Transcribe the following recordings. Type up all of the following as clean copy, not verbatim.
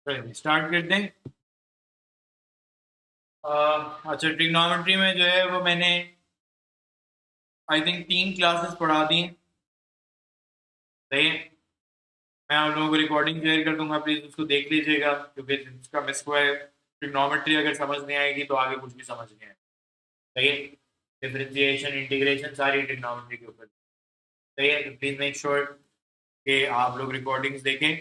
Start करते हैं। अच्छा, ट्रिग्नोमेट्री में जो है वो मैंने आई थिंक 3 क्लासेस पढ़ा दी हैं। सही है। मैं आप लोगों को रिकॉर्डिंग शेयर कर दूंगा, प्लीज़ उसको देख लीजिएगा, क्योंकि जिसका मिस हुआ है ट्रिग्नोमेट्री अगर समझ नहीं आएगी तो आगे कुछ भी समझ नहीं आएगा। सही है। डिफरेंशिएशन, इंटीग्रेशन सारी ट्रिग्नोमेट्री के ऊपर। सही है। तो प्लीज़ मेक श्योर कि आप लोग रिकॉर्डिंग्स देखें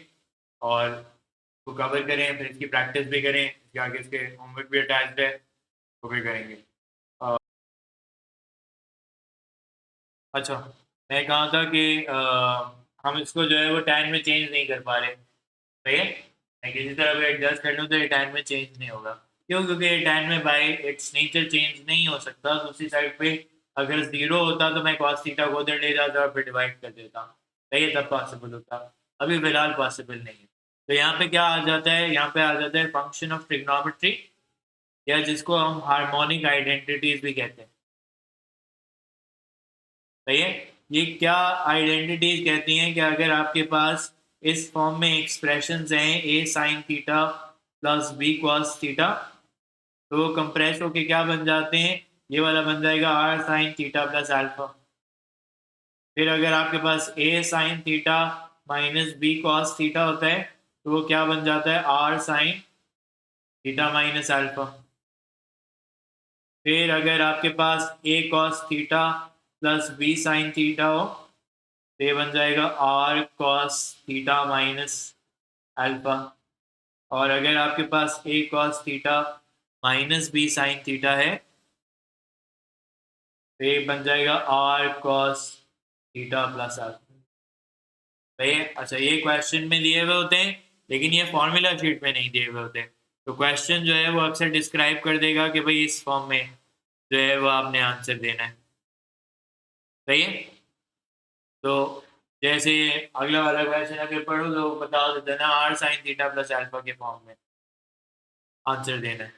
और उसको कवर करें, फिर इसकी प्रैक्टिस भी करें। इसके आगे इसके होमवर्क भी अटैच्ड है, वो भी करेंगे। अच्छा, मैं कहा था कि हम इसको जो है वो टाइम में चेंज नहीं कर पा रहे। सही है। मैं किसी तरह भी एडजस्ट कर लूँ तो ये टाइम में चेंज नहीं होगा। क्यों? क्योंकि ये टाइम में बाय इट्स नेचर चेंज नहीं हो सकता। दूसरी साइड पे अगर जीरो होता तो मैं कॉस थीटा को उधर ले जाता और फिर डिवाइड कर देता। सही है, तब पॉसिबल होता। अभी फिलहाल पॉसिबल नहीं है। तो यहाँ पे क्या आ जाता है? यहाँ पे आ जाता है फंक्शन ऑफ ट्रिग्नोमेट्री, या जिसको हम हार्मोनिक आइडेंटिटीज भी कहते हैं। सही है। ये क्या आइडेंटिटीज कहती हैं कि अगर आपके पास इस फॉर्म में एक्सप्रेशंस हैं a sine theta plus b cos theta, तो वो कंप्रेस होके क्या बन जाते हैं? ये वाला बन जाएगा R sine theta plus alpha. फिर अगर आपके पास a sine theta minus b cos theta होता है तो वो क्या बन जाता है? R sine theta minus alpha. फिर अगर आपके पास a cos theta plus b sine theta हो तो ये बन जाएगा R cos theta minus alpha. और अगर आपके पास a cos theta minus b sine theta है तो ये बन जाएगा R cos theta plus alpha. सही है। अच्छा, ये क्वेश्चन में दिए हुए होते हैं लेकिन ये फॉर्मूला शीट में नहीं दिए हुए होते। तो क्वेश्चन जो है वो अक्सर डिस्क्राइब कर देगा कि भाई इस फॉर्म में जो है वो आपने आंसर देना है। सही है। तो जैसे अगला वाला क्वेश्चन अगर पढ़ो तो बता देते ना, R sine theta plus alpha के फॉर्म में आंसर देना है।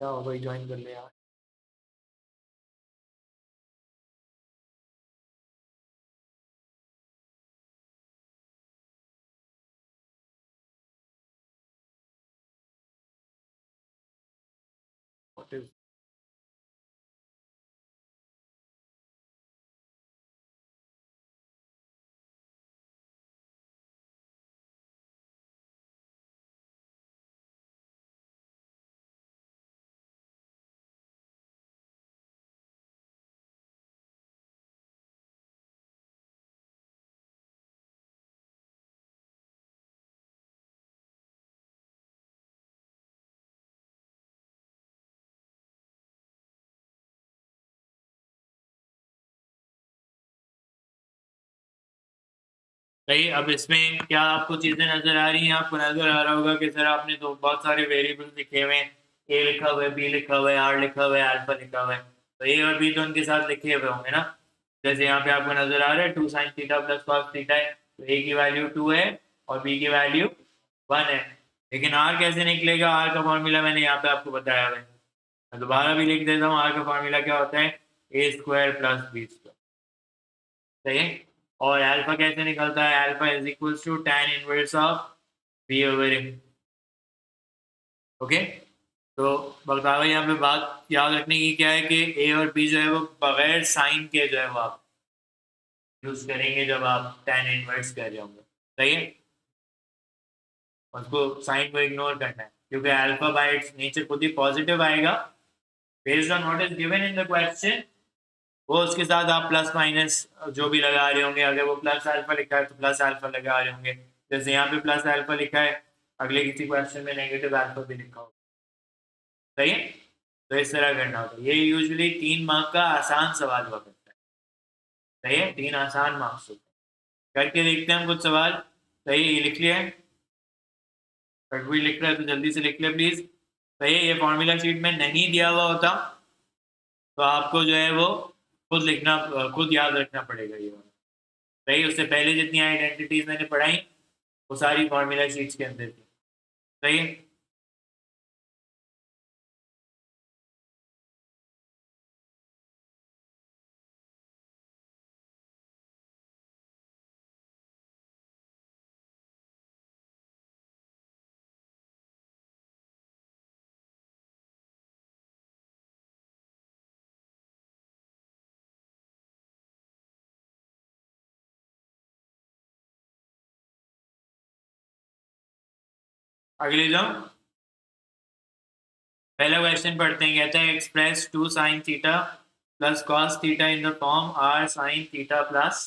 क्या हो भाई, ज्वाइन कर ले यार। What is- सही। अब इसमें क्या आपको चीजें नजर आ रही हैं? आपको नजर आ रहा होगा कि सर आपने तो बहुत सारे वेरिएबल लिखे हुए हैं, ए लिखा हुआ है, बी लिखा हुआ है, आर लिखा हुआ है, अल्फा लिखा हुआ है। तो ए और बी तो उनके साथ लिखे हुए होंगे ना। जैसे यहाँ पे आपको नजर आ रहा है two sine theta plus cos theta है, तो ए की वैल्यू 2 है और बी की वैल्यू 1 है। लेकिन आर कैसे निकलेगा? आर का फॉर्मूला मैंने यहाँ पे आपको बताया हुआ है। मैं दोबारा भी लिख देता हूँ। आर का फॉर्मूला क्या होता है? A square plus B square. सही है। और अल्फा कैसे निकलता है? Alpha is equals to tan inverse of B over A. Okay. तो बताओ यहाँ पे बात याद रखने की क्या है कि ए और बी जो है वो बगैर साइन के जो है वो आप यूज करेंगे जब आप tan इनवर्स कर रहे होंगे। सही है। उसको साइन को इग्नोर करना है क्योंकि अल्फा बाय इट्स नेचर खुद ही पॉजिटिव आएगा based on what is given in the question. वो उसके साथ आप प्लस माइनस जो भी लगा रहे होंगे, अगर वो प्लस अल्फा लिखा है तो प्लस अल्फा लगा रहे होंगे। जैसे यहाँ पे प्लस अल्फा लिखा है, अगले किसी क्वेश्चन में नेगेटिव अल्फा भी लिखा होगा। सही है। तो इस तरह करना होता है। ये यूजुअली 3 मार्क का आसान सवाल हुआ करता है। सही है। 3 आसान मार्क्स होते हैं। करके देखते हैं हम कुछ सवाल। सही है, ये लिख लिया है? अगर कोई लिख रहा है तो जल्दी से लिख ले प्लीज। सही है। ये फॉर्मूला शीट में नहीं दिया हुआ होता तो आपको जो है वो खुद लिखना, खुद याद रखना पड़ेगा ये। सही। उससे पहले जितनी आइडेंटिटीज मैंने पढ़ाई वो सारी फॉर्मूला शीट्स के अंदर थी। सही है। अगले जो पहला क्वेश्चन पढ़ते हैं, कहते हैं express 2 sin theta plus cos theta in the form r sin theta plus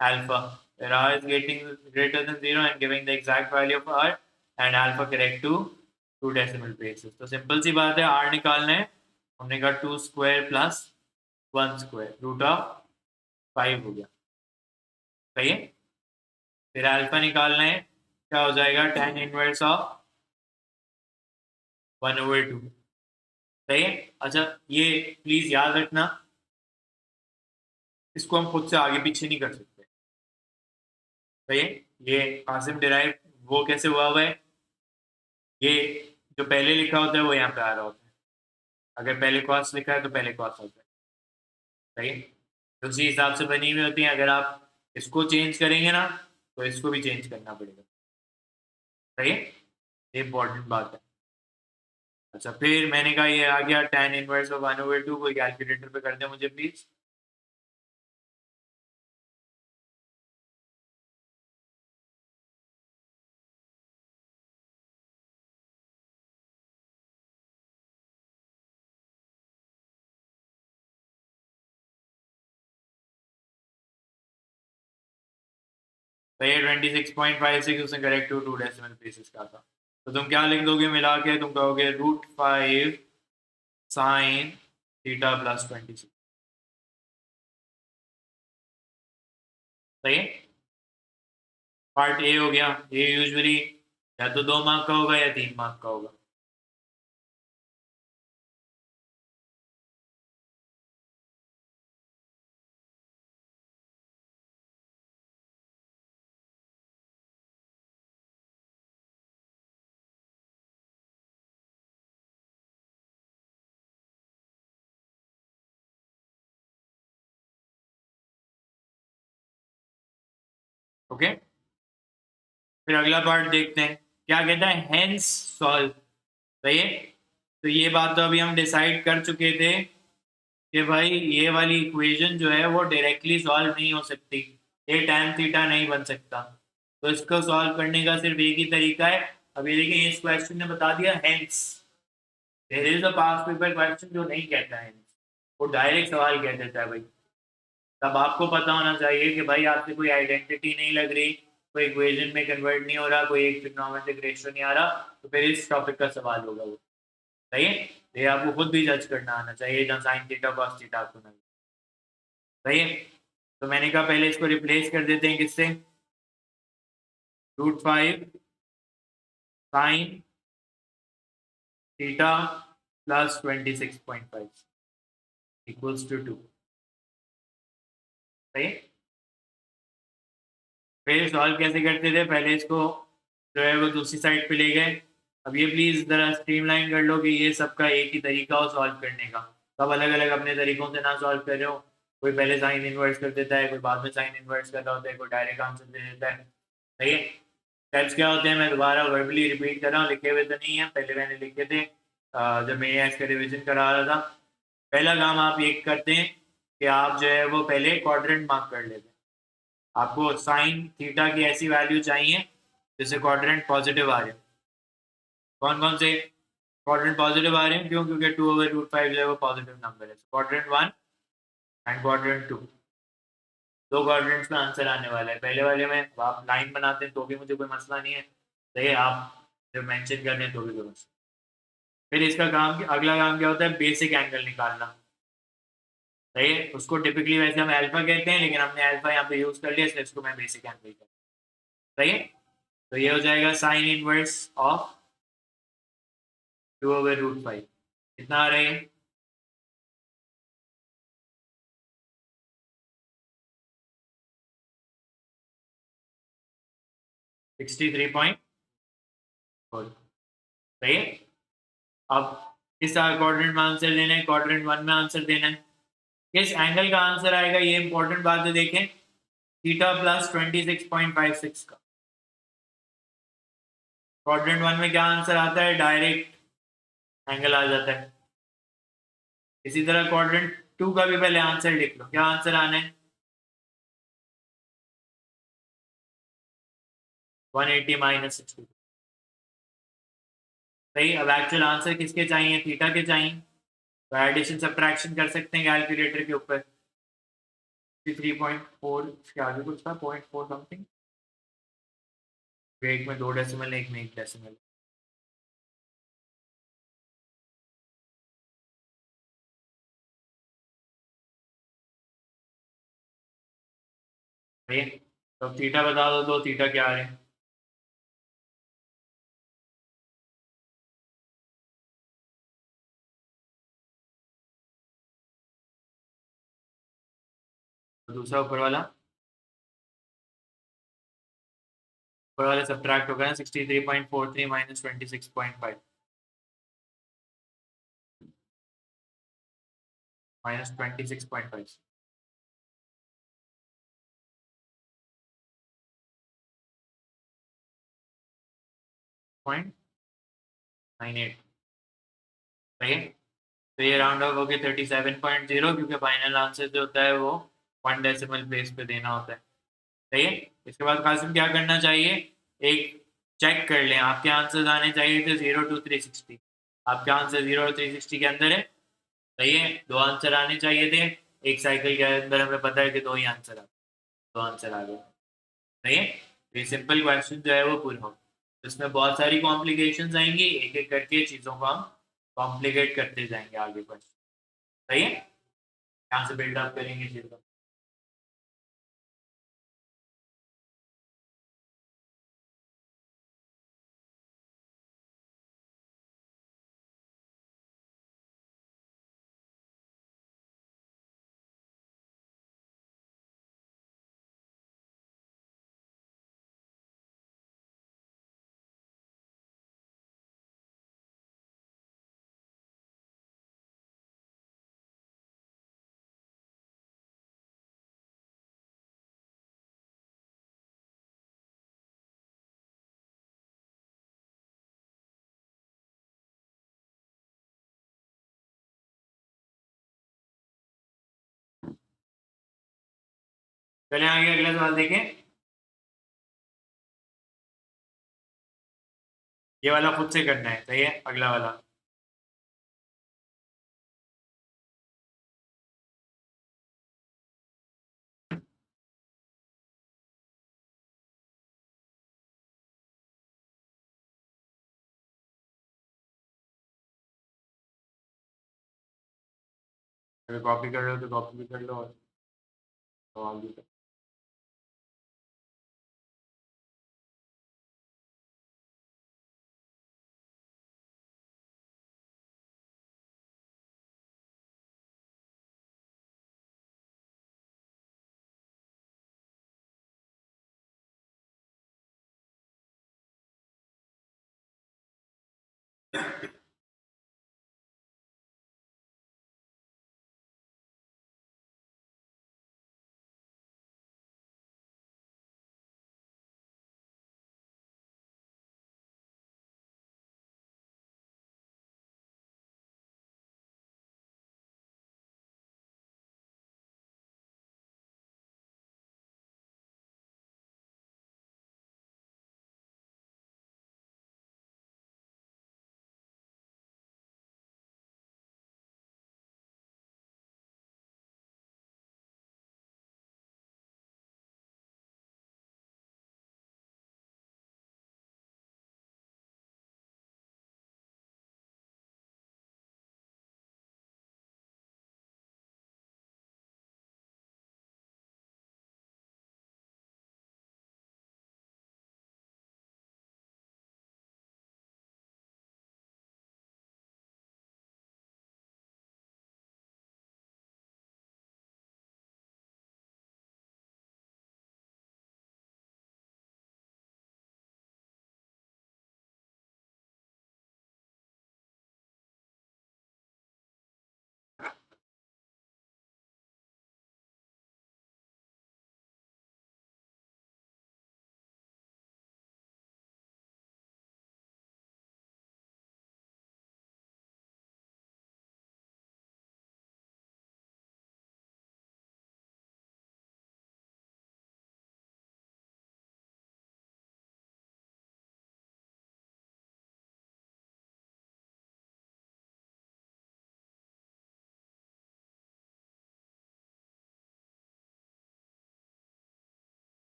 alpha where r is getting greater than 0 and giving the exact value of r and alpha correct to 2 decimal places। तो simple सी बात है, r निकालना है, हमने कहा 2 square plus 1 square root of 5 हो गया, सही है। फिर अल्फा निकालना है, क्या हो जाएगा, tan इनवर्स ऑफ 1/2, सही है। अच्छा ये प्लीज याद रखना, इसको हम खुद से आगे पीछे नहीं कर सकते, सही है। ये कासिम डिराइव वो कैसे हुआ है, ये जो पहले लिखा होता है वो यहाँ पे आ रहा होता है, अगर पहले कॉस लिखा है तो पहले कॉस होता है, सही है। तो उसी हिसाब से बनी हुई होती है, अगर आप इसको चेंज करेंगे ना तो इसको भी चेंज करना पड़ेगा, सही है, ये इंपॉर्टेंट बात है। अच्छा फिर मैंने कहा ये आ गया tan इनवर्स ऑफ 1/2, कोई कैलकुलेटर पे कर दे मुझे प्लीज। तो ये 26.56 उसने करेक्ट टू 2 डेसिमल प्लेसेस का था। तो तुम क्या लिख दोगे मिला के, तुम कहोगे √5 sin थीटा प्लस 26, सही है। पार्ट ए हो गया, ये यूजुअली या तो 2 मार्क का होगा या 3 मार्क का होगा। ओके, फिर अगला पार्ट देखते हैं, क्या कहता है, हेंस सॉल्व, सही है। तो ये बात तो अभी हम डिसाइड कर चुके थे कि भाई ये वाली इक्वेशन जो है वो डायरेक्टली सॉल्व नहीं हो सकती, ये tan थीटा नहीं बन सकता, तो इसको सॉल्व करने का सिर्फ एक ही तरीका है। अभी देखिए इस क्वेश्चन ने बता दिया hence, there is a past paper question जो नहीं कहता है हेंस, वो डायरेक्ट सवाल कह देता है भाई। तब आपको पता होना चाहिए कि भाई आपसे कोई आइडेंटिटी नहीं लग रही, कोई इक्वेशन में कन्वर्ट नहीं हो रहा, कोई एक ट्रिग्नोमेट्रिक रेशियो नहीं आ रहा, तो फिर इस टॉपिक का सवाल होगा वो, सही है। ये आपको खुद भी जज करना आना चाहिए, जहाँ साइन थीटा कॉस थीटा आपको नहीं, सही है। तो मैंने कहा पहले इसको रिप्लेस कर देते हैं किससे, √5 sine theta plus 26.5 equals to 2, सही है। फिर सॉल्व कैसे करते थे, पहले इसको जो है वो दूसरी साइड पे ले गए। अब ये प्लीज जरा स्ट्रीमलाइन कर लो कि ये सबका एक ही तरीका हो सॉल्व करने का, सब अलग अलग अपने तरीकों से ना सॉल्व कर रहे हो, कोई पहले साइन इनवर्स कर देता है, कोई बाद में साइन इनवर्स कर रहा होता है, कोई डायरेक्ट आंसर दे देता है, सही है। स्टेप्स क्या होते हैं मैं दोबारा वर्बली रिपीट कर रहा हूँ, लिखे हुए तो नहीं है, पहले मैंने लिखे थे जब मैं इसका रिविजन करा रहा था। पहला काम आप ये करते हैं कि आप जो है वो पहले क्वाड्रेंट मार्क कर लेते हैं, आपको साइन थीटा की ऐसी वैल्यू चाहिए जिससे क्वाड्रेंट पॉजिटिव आ रहे हैं। कौन कौन से क्वाड्रेंट पॉजिटिव आ रहे हैं, क्यों, क्योंकि 2/√5 जो है वो पॉजिटिव नंबर है, क्वाड्रेंट 1 एंड क्वाड्रेंट 2, दो क्वाड्रेंट्स में आंसर आने वाला है। पहले वाले में आप लाइन बनाते हैं तो भी मुझे कोई मसला नहीं है, सही, आप जब मेंशन कर रहे हैं तो भी कोई मसला। फिर इसका काम, अगला काम क्या होता है, बेसिक एंगल निकालना, सही है। उसको टिपिकली वैसे हम अल्फा कहते हैं, लेकिन हमने अल्फा यहाँ पे यूज कर लिया, इसलिए इसको मैं बेसिक एंगल कहता हूँ, सही है। तो ये हो जाएगा साइन इनवर्स ऑफ 2/√5, कितना आ रहा है, 63.4, सही है। अब किस क्वाड्रेंट में आंसर देना है, क्वाड्रेंट 1 में आंसर देना है, किस एंगल का आंसर आएगा, ये इंपॉर्टेंट बात है, देखें थीटा प्लस 26.56 का। क्वाड्रेंट 1 में क्या आंसर आता है, डायरेक्ट एंगल आ जाता है। इसी तरह क्वाड्रेंट 2 का भी पहले आंसर लिख लो, क्या आंसर आना है, 180 - 60, सही। अब एक्चुअल आंसर किसके चाहिए, थीटा के चाहिए, तो एडिशन सब्ट्रैक्शन कर सकते हैं कैलकुलेटर के ऊपर। 3.4 इसके आगे कुछ था, 0.4 समथिंग, एक में 2 डेसिमल, एक में 1 डेसिमल। सही है। तो अब थीटा बता दो, तो थीटा क्या आ रहे हैं। तो दूसरा ऊपर वाले सब्ट्रैक्ट होगा ना, 63.43 माइनस 26.5 माइनस 26.5 0.98। सही है। तो ये राउंड ऑफ होके 37.0, क्योंकि फाइनल आंसर जो होता है वो 1 डेसिमल प्लेस पे देना होता है। सही है। इसके बाद कासिम क्या करना चाहिए, एक चेक कर लें, आपके आंसर आने चाहिए थे 0 to 360, आपके आंसर 0 और 360 के अंदर है। सही है। 2 आंसर आने चाहिए थे, एक साइकिल के अंदर हमें पता है कि 2 ही आंसर आ, 2 आंसर आ गए। सही है। तो ये सिंपल क्वेश्चन जो है वो पूरा हो, इसमें बहुत सारी कॉम्प्लिकेशंस आएंगी, एक एक करके चीज़ों को हम कॉम्प्लिकेट करते जाएंगे आगे क्वेश्चन। सही है। यहाँ से बिल्डअप करेंगे चीज़ों। चले आगे अगला सवाल देखें। ये वाला खुद से करना है। सही है। अगला वाला, अगर कॉपी कर रहे हो तो कॉपी भी कर लो और सवाल भी कर।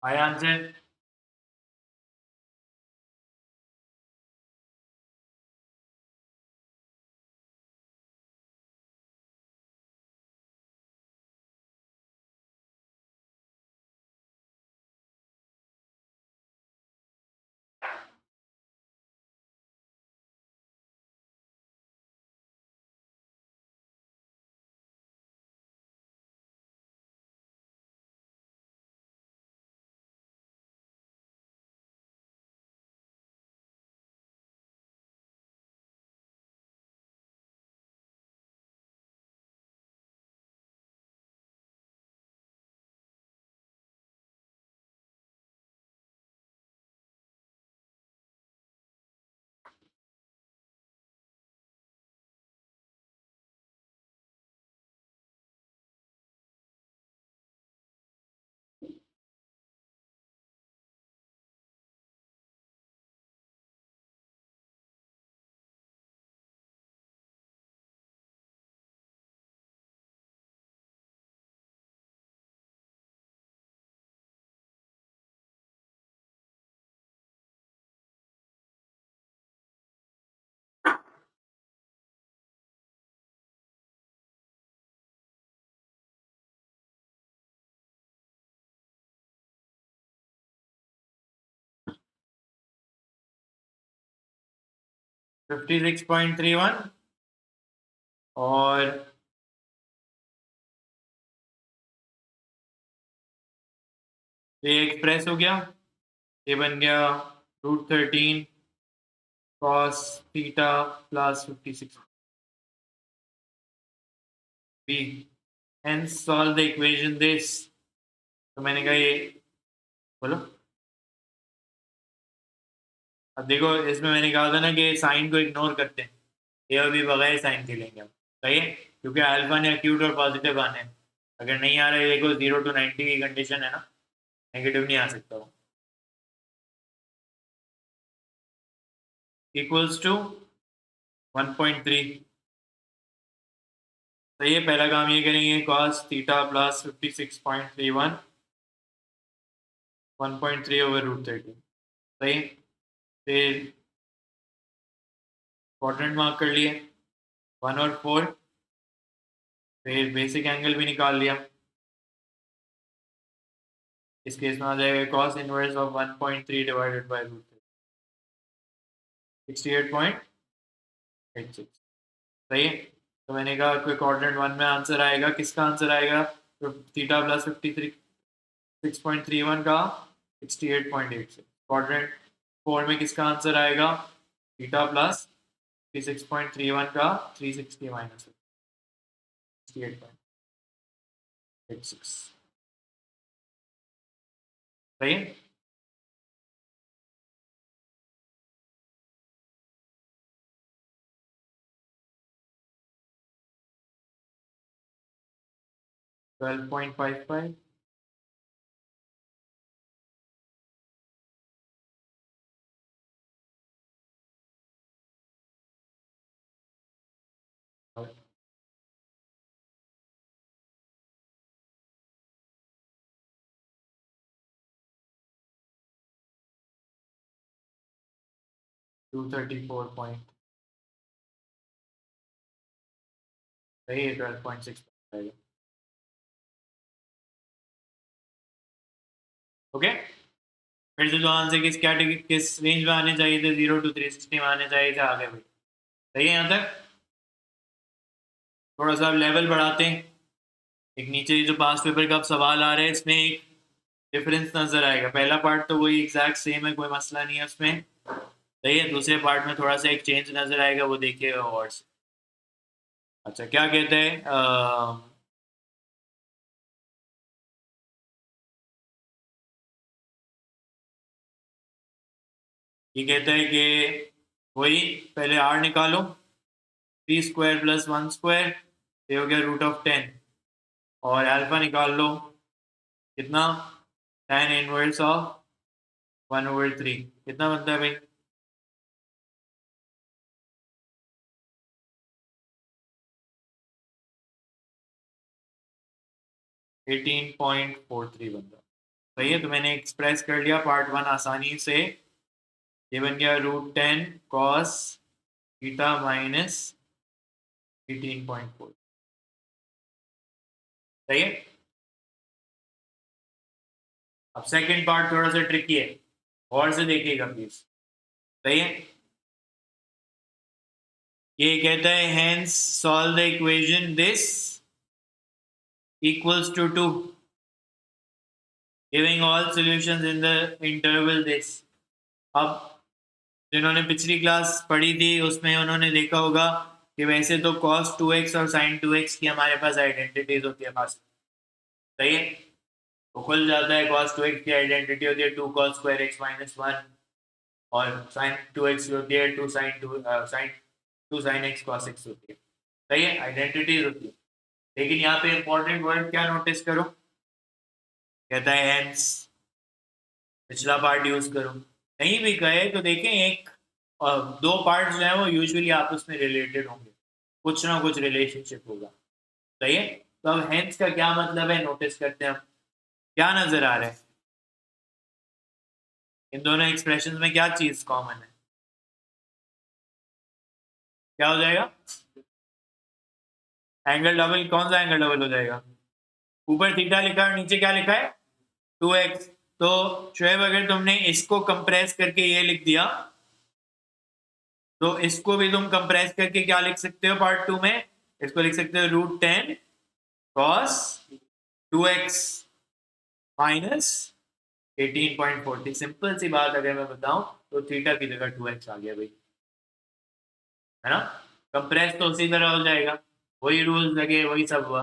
आया आंसर? फिफ्टी 56.31 और ये एक्सप्रेस हो गया, ये बन गया √13 cos theta plus 56 b, hence solve the equation this। तो मैंने कहा ये, बोलो। अब देखो इसमें मैंने कहा था ना कि साइन को इग्नोर करते हैं, ए और बी बगैर साइन के लेंगे हम, सही है, क्योंकि अल्फा ने एक्यूट और पॉजिटिव आने हैं। अगर नहीं आ रहा है, देखो 0 to 90 की कंडीशन है ना, नेगेटिव नहीं आ सकता वो। Equals to 1.3। तो ये पहला काम ये करेंगे, cos थीटा प्लस 56.31 1.3 ओवर √13, सही। फिर क्वाड्रेंट मार्क कर लिए 1 और 4, फिर बेसिक एंगल भी निकाल लिया। इस केस में आ जाएगा cos inverse of 1.3 divided by √68.86, सही है। तो मैंने कहा कोई क्वाड्रेंट 1 में आंसर आएगा, किसका आंसर आएगा? तो थीटा प्लस 56.31 का 68.86। क्वाड्रेंट 4 में किसका आंसर आएगा? थीटा प्लस 56.31 का 360 माइनस 68.86, सही है। Twelve point five five 234 point, सही है, 12.6 आएगा। ओके, फिर से जो आंसर किस कैटेगरी किस रेंज में आने चाहिए थे, 0 to 360 में आने चाहिए थे, आगे भाई, सही है। यहाँ तक थोड़ा सा लेवल बढ़ाते हैं। एक नीचे जो पास पेपर का अब सवाल आ रहे हैं, इसमें एक डिफरेंस नजर आएगा। पहला पार्ट तो वही एग्जैक्ट सेम है, कोई मसला नहीं है उसमें, सही है। दूसरे पार्ट में थोड़ा सा एक चेंज नजर आएगा, वो देखिएगा और से। अच्छा, क्या कहते हैं, ये कहता है कि वही पहले आर निकालो, 3 स्क्वायर प्लस 1 स्क्वायर, ये हो गया √10, और अल्फा निकाल लो, कितना? tan इनवर्स ऑफ 1/3, कितना बनता है भाई? 18.43 बनता है। सही है, तो मैंने एक्सप्रेस कर लिया पार्ट 1 आसानी से। ये बन गया √10 cos थीटा माइनस 18.4। सही है। अब सेकंड पार्ट थोड़ा सा ट्रिकी है, और से देखिएगा प्लीज। सही है। ये कहता है hence solve the equation this equals to 2 giving all solutions in the interval this. अब जिन्होंने पिछली क्लास पढ़ी थी उसमें उन्होंने देखा होगा कि वैसे तो cos 2x और sin 2x की हमारे पास आइडेंटिटीज होती है पास। सही है। तो खुल जाता है, cos 2x की आइडेंटिटी होती है 2 cos square x minus 1, और sin 2x की होती है 2 sin x cos x होती है। सही है, आइडेंटिटीज होती है। लेकिन यहाँ पे इंपॉर्टेंट वर्ड क्या नोटिस करो, कहता है हेंस, पिछला पार्ट यूज करो। नहीं भी कहे तो देखें एक और दो पार्ट जो है वो यूजुअली आपस में रिलेटेड होंगे, कुछ ना कुछ रिलेशनशिप होगा। सही है। तो अब हेंस का क्या मतलब है नोटिस करते हैं हम। क्या नजर आ रहा है इन दोनों एक्सप्रेशन में, क्या चीज कॉमन है, क्या हो जाएगा? Angle double. कौन सा एंगल डबल हो जाएगा? ऊपर थीटा लिखा है और नीचे क्या लिखा है? 2x। तो शोएब अगर तुमने इसको कंप्रेस करके ये लिख दिया तो इसको भी तुम कंप्रेस करके क्या लिख सकते हो पार्ट 2 में? इसको लिख सकते हो √10 cos 2x माइनस 18.40। सिंपल सी बात अगर मैं बताऊं तो थीटा की जगह 2x आ गया भाई, है ना। कंप्रेस तो उसी तरह हो जाएगा, वही रूल्स लगे, वही सब हुआ।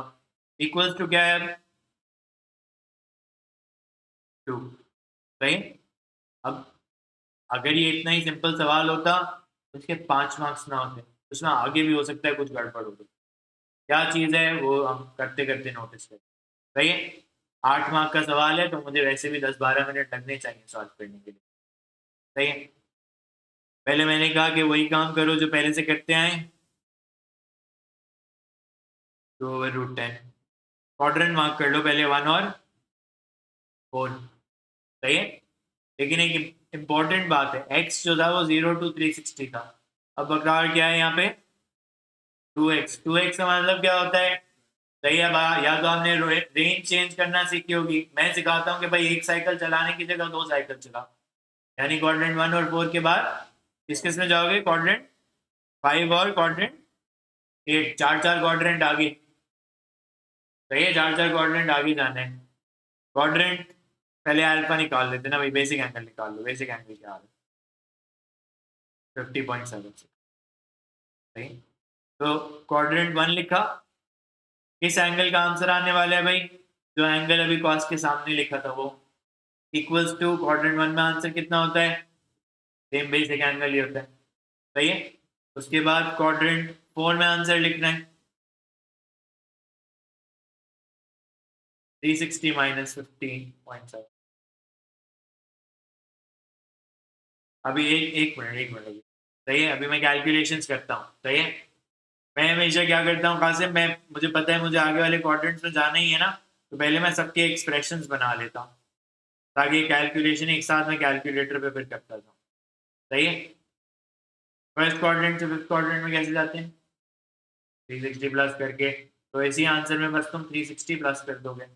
इक्वल्स टू क्या है? 2। सही। अब अगर ये इतना ही सिंपल सवाल होता तो इसके 5 मार्क्स ना होते, उसमें आगे भी हो सकता है कुछ गड़बड़ हो। क्या चीज़ है वो हम करते करते नोटिस करें। सही है। 8 मार्क का सवाल है तो मुझे वैसे भी 10-12 मिनट लगने चाहिए सॉल्व करने के लिए। सही है। पहले मैंने कहा कि वही काम करो जो पहले से करते आए। 2/√10 क्वाड्रेंट मार्क कर लो पहले, 1 और 4। सही है। लेकिन एक इंपॉर्टेंट बात है, एक्स जो था वो 0 to 360 था। अब बकार क्या है यहाँ पे? 2x। 2x का मतलब क्या होता है? सही है या तो आपने रेंज चेंज करना सीखी होगी, मैं सिखाता हूँ कि भाई एक साइकिल चलाने की जगह 2 साइकिल चला, यानी क्वाड्रेंट 1 और 4 के बाद किस किस में जाओगे? क्वाड्रेंट 5 और क्वाड्रेंट 8। चार चार क्वाड्रेंट आगे। सही है, चार चार क्वाड्रेंट आगे जाना है। क्वाड्रेंट पहले अल्फा निकाल लेते ना भाई, बेसिक एंगल निकाल लो। बेसिक एंगल क्या है? 50.76। सही। तो क्वाड्रेंट 1 लिखा, किस एंगल का आंसर आने वाला है भाई? जो एंगल अभी कॉस के सामने लिखा था वो, इक्वल्स टू क्वाड्रेंट 1 में आंसर कितना होता है? सेम बेसिक एंगल ही होता है। सही है। उसके बाद क्वाड्रेंट 4 में आंसर लिखना है 360 माइनस 15.7। अभी एक मिनट। सही है, अभी मैं कैलकुलेशंस करता हूँ। सही है। मैं हमेशा क्या करता हूँ कासिम, मैं मुझे पता है मुझे आगे वाले क्वाड्रेंट्स में जाना ही है ना, तो पहले मैं सबके एक्सप्रेशंस बना लेता हूँ ताकि कैलकुलेशन एक साथ में कैलकुलेटर पे फिर करता जाऊँ। सही है। फर्स्ट क्वाड्रेंट से फिफ्थ क्वाड्रेंट में कैसे जाते हैं? 360 प्लस करके। तो इसी आंसर में बस तुम 360 प्लस कर दोगे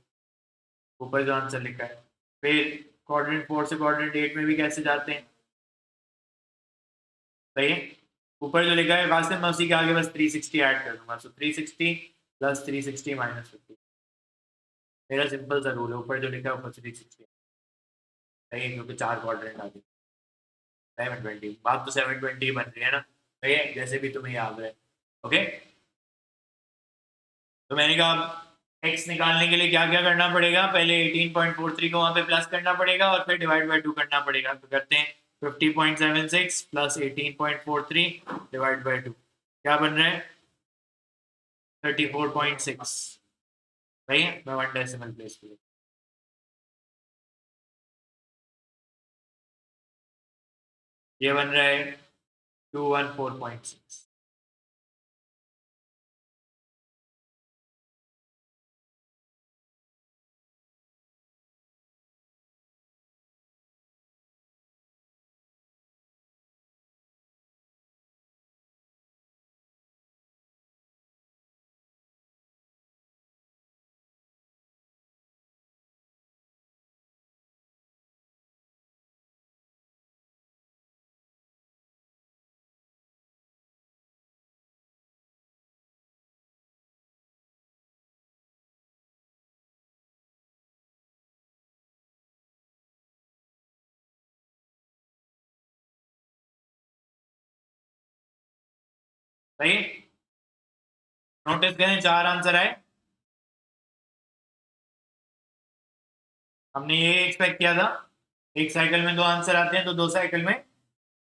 ऊपर जो आंसर लिखा है। फिर क्वाड्रेंट 4 से क्वाड्रेंट 8 में भी कैसे जाते हैं? सही है। ऊपर जो लिखा है कासिम, मैं उसी के आगे बस 360 ऐड कर दूंगा। सो 360 प्लस 360 माइनस 50। मेरा सिंपल सा रूल है, ऊपर जो लिखा है ऊपर से 360। सही है, क्योंकि 4 क्वाड्रेंट आगे। 720, बात तो 720 बन रही है ना। सही है, जैसे भी तुम्हें याद है। ओके। तो मैंने कहा एक्स निकालने के लिए क्या क्या करना पड़ेगा? पहले 18.43 को वहां पे प्लस करना पड़ेगा और फिर डिवाइड बाय 2 करना पड़ेगा। तो करते हैं 50.76 प्लस 18.43 डिवाइड बाय 2, क्या बन रहा है? 34.6। सही है, मैं 1 डेसिमल प्लेस पे। ये बन रहा है 214.6। सही। नोटिस करें 4 आंसर आए। हमने ये एक्सपेक्ट किया था एक साइकिल में 2 आंसर आते हैं, तो 2 साइकिल में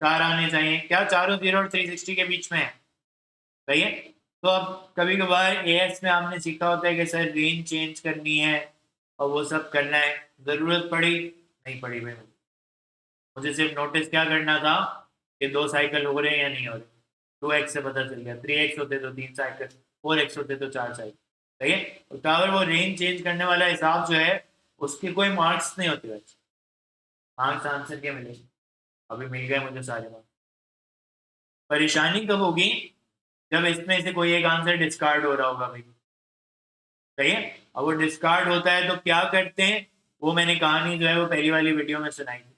4 आने चाहिए। क्या चारों 0 और 360 के बीच में है? सही है। तो अब कभी कभार एएस में आपने सीखा होता है कि सर रेंज चेंज करनी है और वो सब करना है, जरूरत पड़ी नहीं पड़ी भाई, मुझे सिर्फ नोटिस क्या करना था कि 2 साइकिल हो रहे हैं या नहीं हो रहे। 2x से पता चल गया, 3x होते तो 3 साइकिल, 4x होते तो 4 साइकिल। सही है। तो अगर वो रेंज चेंज करने वाला हिसाब जो है उसके कोई मार्क्स नहीं होते बच्चे, मार्क्स आंसर के मिले। अभी मिल गए मुझे सारे मार्क्स। परेशानी कब होगी? जब इसमें से कोई एक आंसर डिस्कार्ड हो रहा होगा भाई। सही है। अब वो डिस्कार्ड होता है तो क्या करते हैं, वो मैंने कहानी जो है वो पहली वाली वीडियो में सुनाई थी।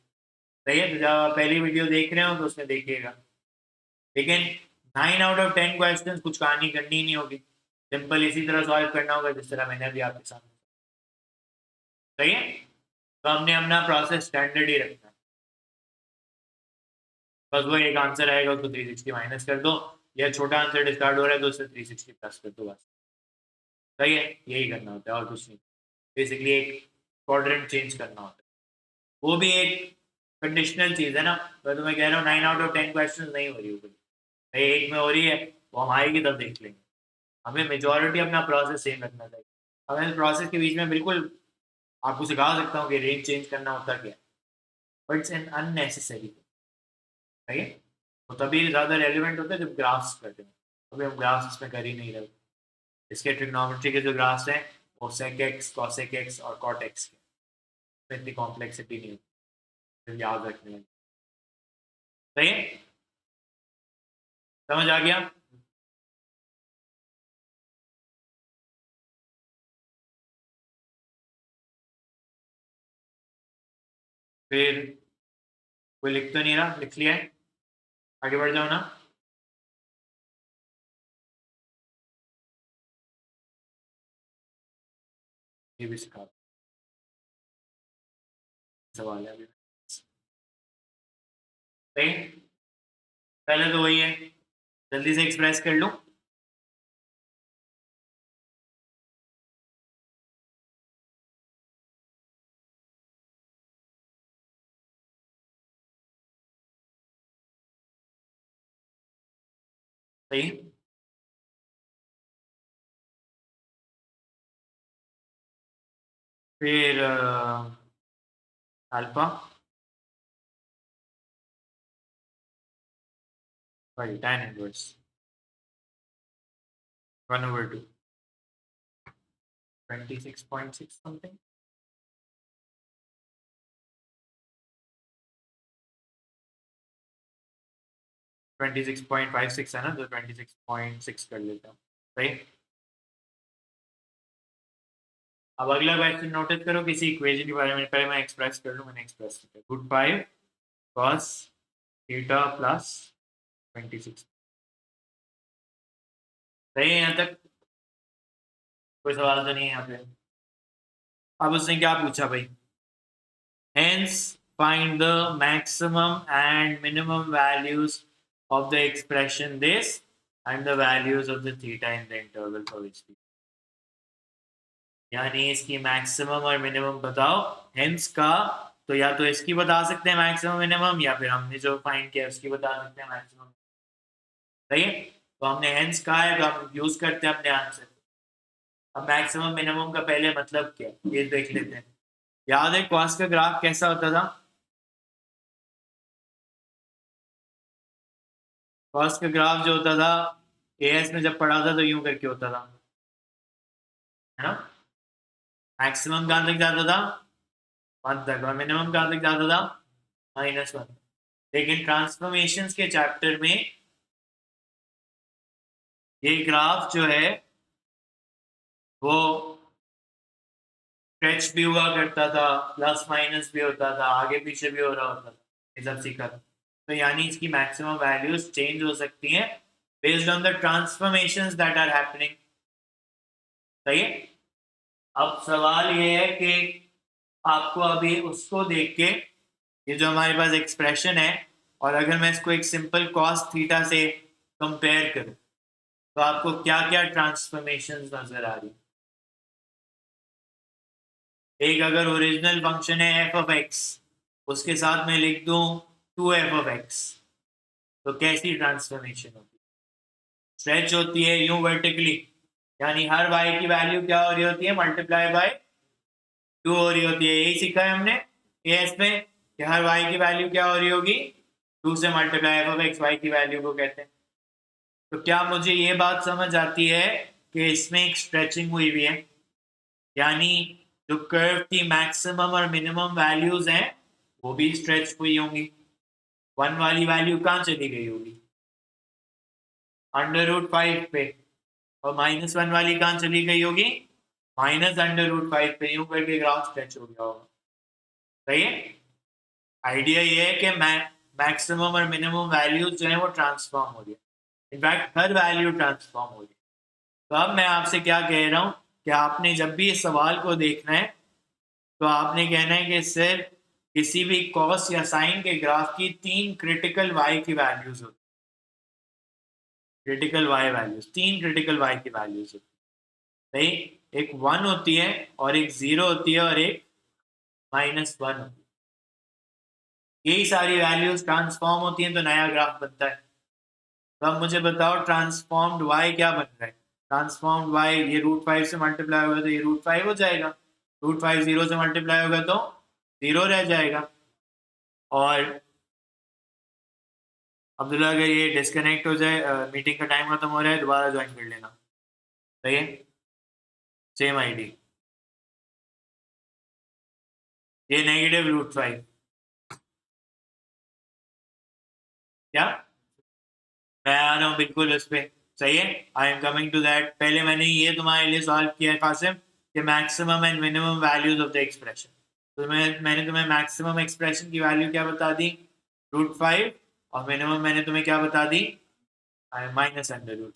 सही है। तो जब आप पहली वीडियो देख रहे हो तो उसमें देखिएगा। लेकिन 9 आउट ऑफ 10 क्वेश्चन कुछ कहानी करनी ही नहीं होगी, सिंपल इसी तरह सॉल्व करना होगा जिस तरह मैंने अभी आपके सामने। सही है। तो हमने अपना प्रोसेस स्टैंडर्ड ही रखना है। बस वो एक आंसर आएगा तो 360 माइनस कर दो, या छोटा आंसर डिस्कार्ड हो रहा है तो उससे 360 प्लस कर दो, बस। सही है। यही करना होता है और कुछ नहीं। बेसिकली एक क्वाड्रेंट चेंज करना होता है, वो भी एक कंडीशनल चीज़ है ना। तो मैं कह रहा हूँ 9 आउट ऑफ 10 क्वेश्चन नहीं हो रही होगी, एक में हो रही है, वो हम आएगी तब देख लेंगे। हमें मेजोरिटी अपना प्रोसेस सेम रखना चाहिए। हमें प्रोसेस के बीच में बिल्कुल आपको सिखा सकता हूँ कि रेंज चेंज करना होता क्या है, बट इट्स एन अननेसेसरी। सही है। तो तभी ज़्यादा रेलिवेंट होता है जब ग्राफ्स करते हैं। अभी हम ग्राफ्स इसमें कर ही नहीं रहे। इसके ट्रिग्नोमेट्री के जो ग्राफ्स हैं वो सेक एक्स, कॉसेक एक्स और कॉट एक्स के, इतनी कॉम्प्लेक्सिटी नहीं होती, फिर याद रखने में। सही है। समझ आ गया? फिर कोई लिख तो नहीं रहा? लिख लिया है, आगे बढ़ जाओ ना। ये भी सिखा सवाल है अभी। सही। पहले तो वही है, जल्दी से एक्सप्रेस कर लूँ। सही। फिर alpha sorry tan inverse 1/2, 26.6 something. 26.56 है ना, तो 26.6 कर लेता हूँ। सही। अब अगला क्वेश्चन नोटिस करो किसी इक्वेशन के बारे में, पहले मैं एक्सप्रेस कर लूँ। मैंने एक्सप्रेस किया √5 cos थीटा प्लस 26। सही है यहाँ तक? कोई सवाल तो नहीं है यहाँ पे? अब उसने क्या पूछा भाई, hence find the maximum and minimum values of the expression this and the values of the theta in the interval for which the, यानी इसकी मैक्सिमम और मिनिमम बताओ। हेंस का तो या तो इसकी बता सकते हैं मैक्सिमम मिनिमम, या फिर हमने जो फाइंड किया उसकी बता सकते हैं मैक्सिमम। सही है। तो हमने हेंस कहा है तो हम यूज करते हैं अपने आंसर। अब मैक्सिमम मिनिमम का पहले मतलब क्या ये देख लेते हैं। याद है कॉस का ग्राफ कैसा होता था? कॉस का ग्राफ जो होता था एएस में जब पढ़ा था तो यूं करके होता था, है ना। मैक्सिमम कहां तक जाता था? 1 तक, और मिनिमम कहां तक जाता था? -1। लेकिन ट्रांसफॉर्मेशंस के चैप्टर में ये ग्राफ जो है वो स्ट्रेच भी हुआ करता था, प्लस माइनस भी होता था, आगे पीछे भी हो रहा होता था, ये सब सीखा था। तो यानी इसकी मैक्सिमम वैल्यूज चेंज हो सकती हैं based on the transformations that are happening. सही है। अब सवाल ये है कि आपको अभी उसको देख के, ये जो हमारे पास एक्सप्रेशन है, और अगर मैं इसको एक सिंपल कॉस थीटा से कंपेयर करूं, तो आपको क्या क्या ट्रांसफॉर्मेशन नजर आ रही? एक अगर ओरिजिनल फंक्शन है एफ ऑफ एक्स, उसके साथ मैं लिख दूं 2f ऑफ एक्स, तो कैसी ट्रांसफॉर्मेशन होती है? स्ट्रेच होती है यूं वर्टिकली, यानी हर y की वैल्यू क्या हो रही होती है, मल्टीप्लाई बाय 2 हो रही होती है। यही सीखा है हमने एस में कि हर y की वैल्यू क्या हो रही होगी, 2 से multiply, F of x y की वैल्यू को कहते हैं। तो क्या मुझे ये बात समझ आती है कि इसमें एक स्ट्रेचिंग हुई हुई है, यानी जो कर्व की मैक्सिमम और मिनिमम वैल्यूज हैं वो भी स्ट्रेच हुई होंगी। 1 वाली वैल्यू कहाँ चली गई होगी, √5 पे, और -1 वाली कहाँ चली गई होगी, -√5 पे। यूं करके ग्राफ स्ट्रेच हो गया होगा। सही है। आइडिया ये है कि मैक्सिमम और मिनिमम वैल्यूज जो है वो ट्रांसफॉर्म हो रही है, इनफैक्ट हर वैल्यू ट्रांसफॉर्म हो रही है। तो अब मैं आपसे क्या कह रहा हूं कि आपने जब भी इस सवाल को देखना है तो आपने कहना है कि सर किसी भी कॉस या साइन के ग्राफ की 3 क्रिटिकल वाई की वैल्यूज होती, critical Y values, 3 critical Y की वैल्यूज होती है। सही, एक 1 होती है और एक 0 होती है और एक -1 होती है। यही सारी वैल्यूज ट्रांसफॉर्म होती हैं तो नया ग्राफ बनता है। तो अब मुझे बताओ ट्रांसफॉर्म्ड वाई क्या बन रहा है? ट्रांसफॉर्म्ड वाई, ये √5 से मल्टीप्लाई होगा तो ये √5 हो जाएगा, √5 0 से मल्टीप्लाई होगा तो 0 रह जाएगा। और अब्दुल्ला अगर ये डिस्कनेक्ट हो जाए, मीटिंग का टाइम खत्म हो रहा है, दोबारा ज्वाइन कर लेना। सही है, सेम आईडी। ये -√5 क्या, मैं आ रहा हूँ बिल्कुल उस पे। सही है, I am coming to that. पहले मैंने ये तुम्हारे लिए सॉल्व किया है कासिम कि maximum and minimum values of the expression. तो मैंने तुम्हें मैक्सिमम एक्सप्रेशन की वैल्यू क्या बता दी, √5, और मिनिमम मैंने तुम्हें क्या बता दी, -√5।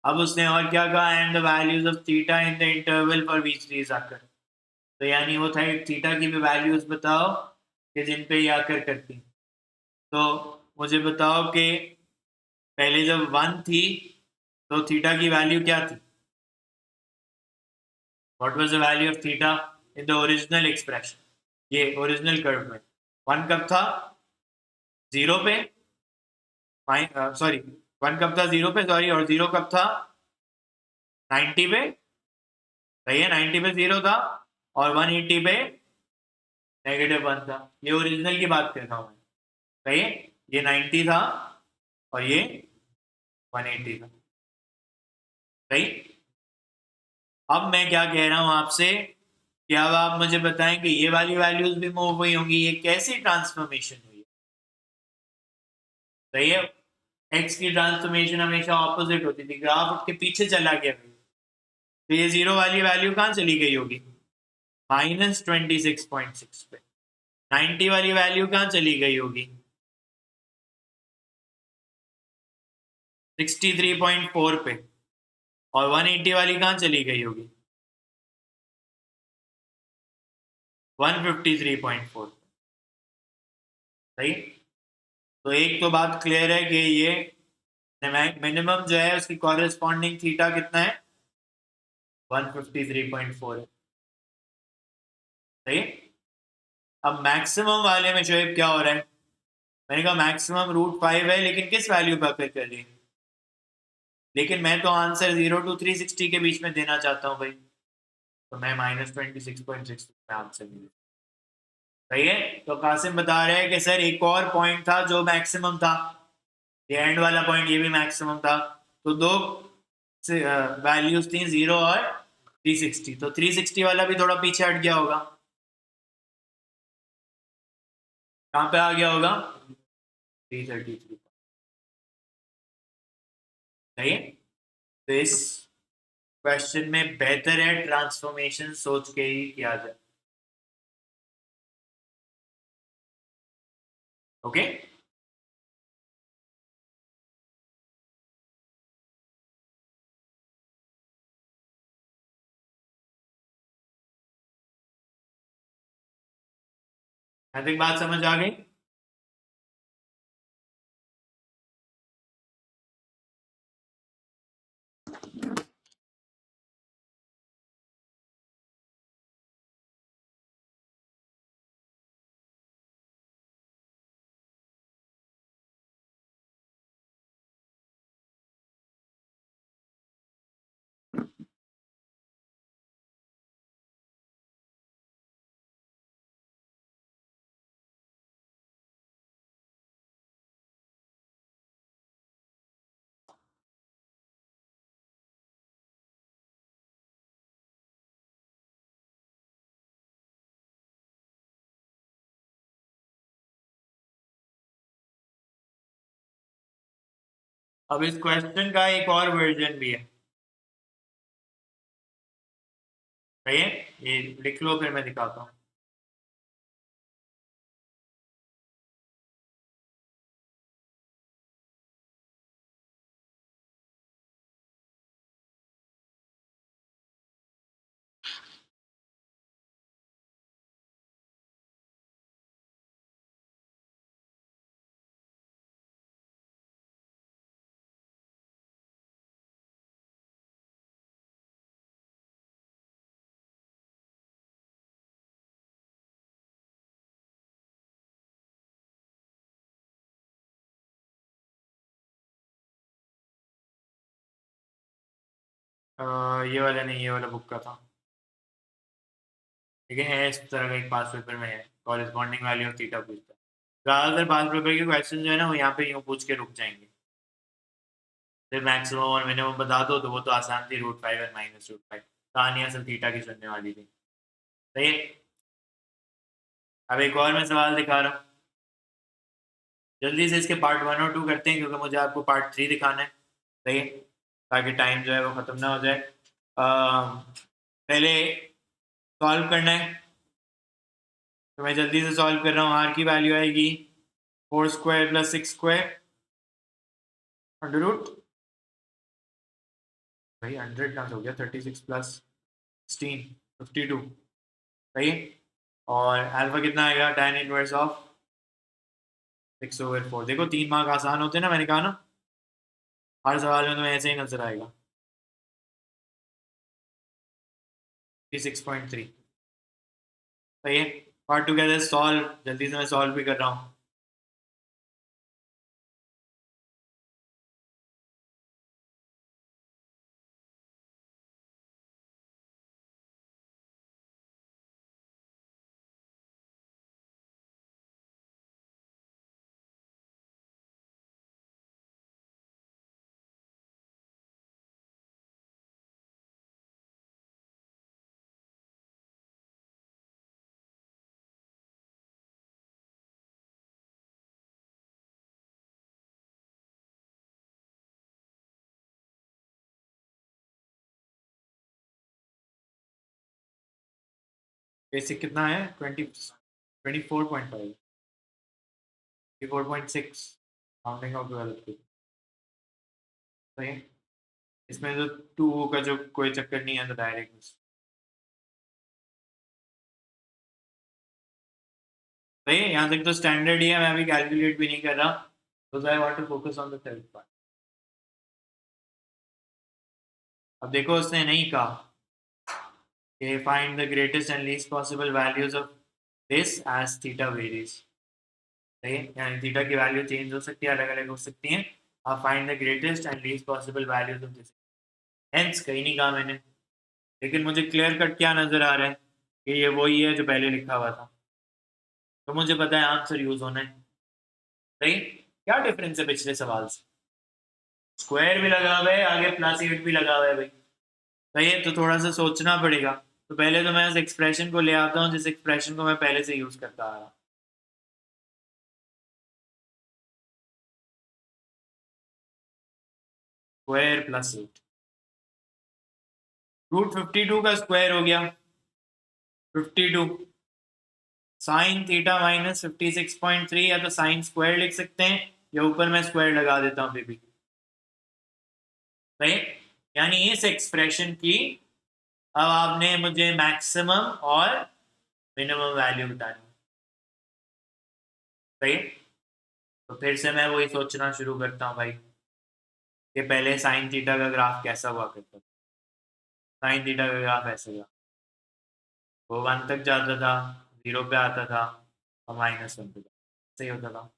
अब उसने और क्या कहा, and the values of theta in the interval for which these आकर। तो यानी वो था थीटा की भी वैल्यूज बताओ कि जिन पे ये आकर करती। तो मुझे बताओ कि पहले जब 1 थी तो थीटा की वैल्यू क्या थी, what was the value of theta in the original expression, ये ओरिजिनल कर्व में 1 कब था, 0 पे, सॉरी 1 कब था 0 पे, सॉरी, और 0 कब था 90 पे। सही है, 90 पे 0 था और 180 पे -1 था। ये ओरिजिनल की बात कर रहा हूँ मैं। सही है, ये 90 था और ये 180 था। सही। अब मैं क्या कह रहा हूं आपसे कि अब आप मुझे बताएं कि ये वाली वैल्यूज भी मूव हुई होंगी, ये कैसी ट्रांसफॉर्मेशन हुई है? सही है, एक्स की ट्रांसफॉर्मेशन हमेशा ऑपोजिट होती थी, ग्राफ उसके पीछे चला गया। तो ये 0 वाली वैल्यू कहाँ चली गई होगी, -26.6 पे। 90 वाली वैल्यू कहाँ चली गई होगी, 63.4 पे। और 180 वाली कहाँ चली गई होगी, 153.4। सही। तो एक तो बात क्लियर है कि ये मिनिमम जो है उसकी कॉरेस्पॉन्डिंग थीटा कितना है, 153.4 है। सही। अब मैक्सिमम वाले में शोएब क्या हो रहा है, मैंने कहा मैक्सिमम √5 है लेकिन किस वैल्यू पर अकर कर रही है, लेकिन मैं तो आंसर 0 to 360 के बीच में देना चाहता हूँ भाई, तो मैं -26.6 में आंसर नहीं। सही है। तो कासिम बता रहे हैं कि सर एक और पॉइंट था जो मैक्सिमम था, ये एंड वाला पॉइंट, ये भी मैक्सिमम था। तो दो वैल्यूज थी 0 और 360, तो 360 वाला भी थोड़ा पीछे हट गया होगा। कहाँ पे आ गया होगा, 333। सही है। तो इस क्वेश्चन में बेहतर है ट्रांसफॉर्मेशन सोच के ही किया जाए। ओके। आई थिंक बात समझ आ गई। अब इस क्वेश्चन का एक और वर्जन भी है, सही है, ये लिख लो फिर मैं दिखाता हूँ। ये वाला नहीं, ये वाला बुक का था, लेकिन है इस तरह का एक पास पेपर में है, कॉरेस्पॉन्डिंग वैल्यू ऑफ थीटा पूछता है। ज़्यादातर पास पेपर के क्वेश्चन जो है ना वो यहाँ पे यूँ पूछ के रुक जाएंगे, फिर मैक्सिमम और मिनिमम बता दो तो वो तो आसान थी, √5 और -√5, कहानी असल थीटा की सुनने वाली थी, सही है। अब एक और मैं सवाल दिखा रहा हूँ, जल्दी से इसके पार्ट 1 और 2 करते हैं क्योंकि मुझे आपको पार्ट 3 दिखाना है, सही है, ताकि टाइम जो है वो ख़त्म ना हो जाए। पहले सॉल्व करना है, तो मैं जल्दी से सॉल्व कर रहा हूँ। आर की वैल्यू आएगी 4² + 6² अंडर रूट, भाई 100 कहाँ से हो गया, 36 + 16 52, सही है। और अल्फा कितना आएगा, tan इनवर्स ऑफ 6/4। देखो 3 मार्क आसान होते हैं ना, मैंने कहा ना हर सवाल में तुम्हें ऐसे ही नजर आएगा। 6.3, सही है। पार्ट टुगेदर सॉल्व, जल्दी से मैं सॉल्व भी कर रहा हूँ। बेसिक कितना है, 24.5, 24.6, काउंटिंग ऑफ ट्वेल्व, सही है। इसमें तो 2 का जो कोई चक्कर नहीं है, तो डायरेक्ट सही है। यहाँ तक तो स्टैंडर्ड ही है, मैं अभी कैलकुलेट भी नहीं कर रहा, तो I want to focus on the third part. अब देखो उसने नहीं कहा कि find the greatest and least possible values of this as theta varies, सही है, यानी थीटा की वैल्यू चेंज हो सकती है, अलग अलग हो सकती हैं। आप find the greatest and least possible values of this, hence कहीं नहीं कहा मैंने, लेकिन मुझे क्लियर कट क्या नजर आ रहा है कि ये वही है जो पहले लिखा हुआ था, तो मुझे पता है आंसर यूज होना है, सही। क्या डिफरेंस है पिछले सवाल से, स्क्वायर भी लगा हुआ है, आगे +8 भी लगा हुआ है भाई, सही है। तो थोड़ा सा सोचना पड़ेगा, तो पहले तो मैं उस एक्सप्रेशन को ले आता हूँ जिस एक्सप्रेशन को मैं पहले से यूज करता आ रहा हूँ। स्क्वायर +8, √52 का स्क्वायर हो गया 52, साइन थीटा -56.3, या तो साइन स्क्वायर लिख सकते हैं या ऊपर मैं स्क्वायर लगा देता हूँ बेबी, सही। यानी इस एक्सप्रेशन की अब आपने मुझे मैक्सिमम और मिनिमम वैल्यू बतानी, सही। तो फिर से मैं वही सोचना शुरू करता हूँ भाई कि पहले साइन थीटा का ग्राफ कैसा हुआ करता था। साइन थीटा का ग्राफ ऐसे हुआ, वो 1 तक जाता था, 0 पे आता था और -1 पे जाता, सही होता था।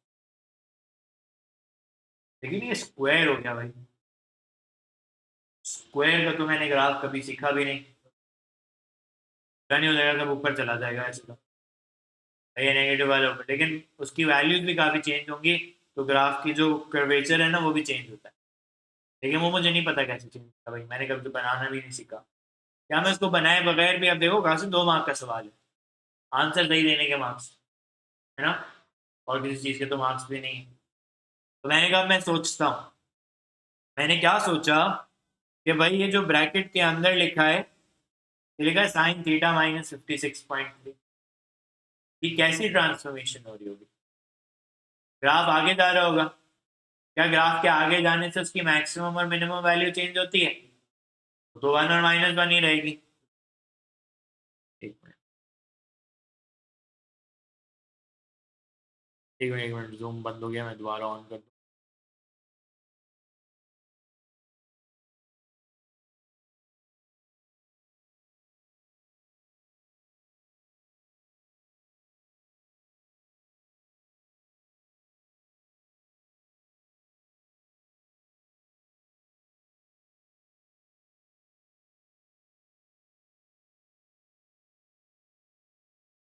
लेकिन ये स्क्वायर हो गया भाई, स्क्वायर का तो मैंने ग्राफ कभी सीखा भी नहीं, क्या नहीं हो जाएगा, सब ऊपर चला जाएगा ऐसे तो, ये नेगेटिव वाले ऊपर, लेकिन उसकी वैल्यूज भी काफ़ी चेंज होंगी, तो ग्राफ की जो कर्वेचर है ना वो भी चेंज होता है, लेकिन वो मुझे नहीं पता कैसे चेंज होता भाई, मैंने कभी तो बनाना भी नहीं सीखा। क्या मैं इसको बनाए बगैर भी, अब देखो कहाँ से 2 मार्क का सवाल है, आंसर सही देने के मार्क्स, है ना, और किसी चीज़ के तो मार्क्स भी नहीं है। तो मैंने कहा मैं सोचता हूँ, मैंने क्या सोचा कि भाई ये जो ब्रैकेट के अंदर लिखा है, ये लिखा है साइन थीटा माइनस 56.3, ये कैसी ट्रांसफॉर्मेशन हो रही होगी? ग्राफ आगे जा रहा होगा, क्या ग्राफ के आगे जाने से उसकी मैक्सिमम और मिनिमम वैल्यू चेंज होती है? तो 1 और -1 ही रहेगी। एक मिनट जूम बंद हो गया, मैं दोबारा ऑन कर दूं।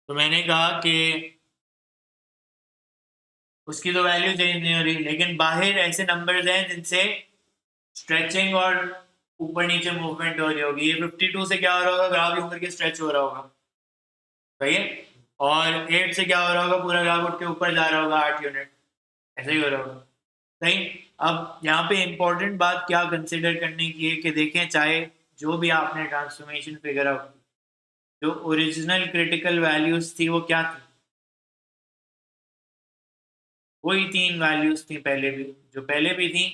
तो मैंने कहा कि उसकी तो वैल्यू चेंज नहीं हो रही, लेकिन बाहर ऐसे नंबर्स हैं जिनसे स्ट्रेचिंग और ऊपर नीचे मूवमेंट हो रही होगी। ये 52 से क्या हो रहा होगा, ग्राफ ऊपर के स्ट्रेच हो रहा होगा, सही है। और 8 से क्या हो रहा होगा, पूरा ग्राफ उठ के ऊपर जा रहा होगा 8 यूनिट, ऐसे ही हो रहा होगा, सही। अब यहाँ पे इंपॉर्टेंट बात क्या कंसिडर करने की है कि देखें, चाहे जो भी आपने ट्रांसफॉर्मेशन फिगर आउट, जो ओरिजिनल क्रिटिकल वैल्यूज थी वो क्या थी? वही 3 वैल्यूज थी पहले भी, जो पहले भी थी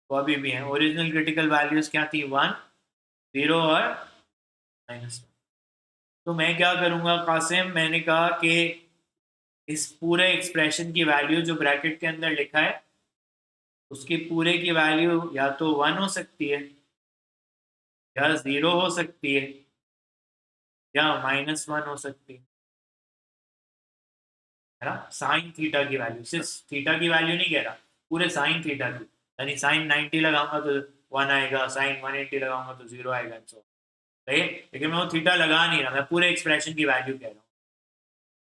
वो अभी भी हैं। ओरिजिनल क्रिटिकल वैल्यूज क्या थी? 1, 0 और -1। तो मैं क्या करूँगा कासिम, मैंने कहा कि इस पूरे एक्सप्रेशन की वैल्यू जो ब्रैकेट के अंदर लिखा है, उसकी पूरे की वैल्यू या तो 1 हो सकती है, या 0 हो सकती है, या -1 हो सकती है ना। साइन थीटा की वैल्यू, सिर्फ थीटा की वैल्यू नहीं कह रहा, पूरे साइन थीटा की, यानी साइन 90 लगाऊंगा तो 1 आएगा, साइन 180 लगाऊंगा तो 0 आएगा, सही है। लेकिन मैं वो थीटा लगा नहीं रहा, मैं पूरे एक्सप्रेशन की वैल्यू कह रहा हूँ,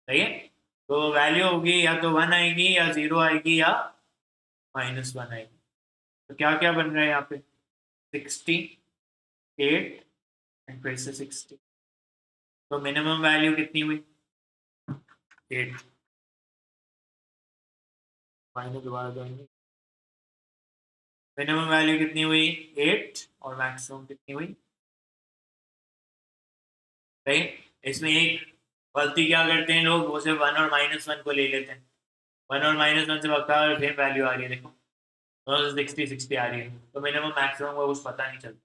सही है। तो वैल्यू होगी या तो 1 आएगी, या 0 आएगी, या -1 आएगी। तो क्या क्या बन रहा है यहाँ पे? 68 एंड फिर से 60, तो मिनिमम वैल्यू कितनी हुई? 8। दोबारा जाएंगे, मिनिमम वैल्यू कितनी हुई? 8, और मैक्सिमम कितनी हुई? सही। इसमें एक गलती क्या करते हैं लोग, वो सिर्फ 1 और -1 को ले लेते हैं। 1 और -1 से बता सेम वैल्यू आ रही है, देखो तो 60 आ रही है, तो मिनिमम मैक्सिमम का कुछ पता नहीं चलता।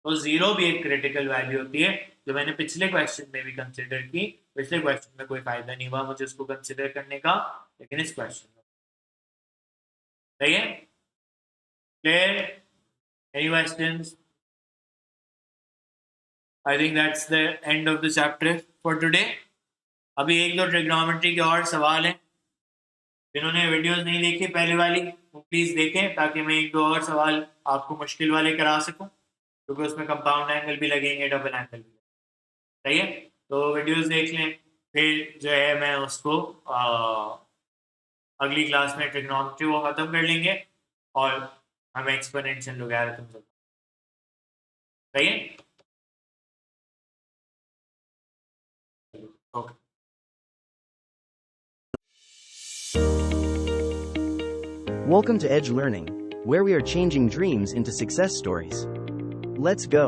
तो 0 भी एक क्रिटिकल वैल्यू होती है, जो मैंने पिछले क्वेश्चन में भी कंसिडर की। पिछले क्वेश्चन में कोई फायदा नहीं हुआ मुझे उसको कंसिडर करने का, लेकिन इस क्वेश्चन में सही है। Clear? Any questions? I think that's the end of the chapter for today. अभी 1-2 ट्रिग्नोमेट्री के और सवाल हैं, जिन्होंने वीडियोस नहीं देखी पहले वाली वो प्लीज़ देखें, ताकि मैं 1-2 और सवाल आपको मुश्किल वाले करा सकूं, क्योंकि उसमें कंपाउंड एंगल भी लगेंगे, डबल एंगल भी, सही है। तो वीडियोस देख लें, फिर जो है मैं उसको अगली क्लास में ट्रिग्नोमेट्री वो ख़त्म कर लेंगे, और हम एक्सपोनेंशियल लॉगरिथम सब, सही है। Okay. Welcome to Edge Learning, where we are changing dreams into success stories. Let's go!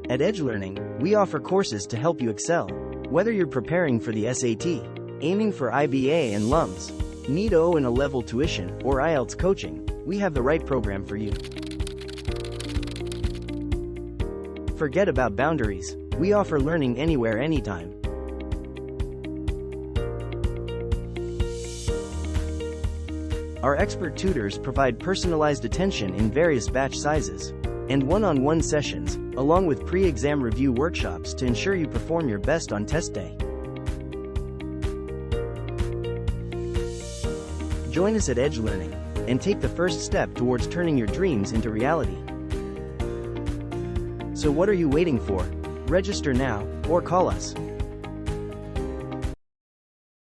At Edge Learning, we offer courses to help you excel. Whether you're preparing for the SAT, aiming for IBA and LUMS, need O and a level tuition, or IELTS coaching, we have the right program for you. Forget about boundaries, we offer learning anywhere, anytime. Our expert tutors provide personalized attention in various batch sizes and one-on-one sessions, along with pre-exam review workshops to ensure you perform your best on test day. Join us at Edge Learning and take the first step towards turning your dreams into reality. So what are you waiting for? Register now or call us.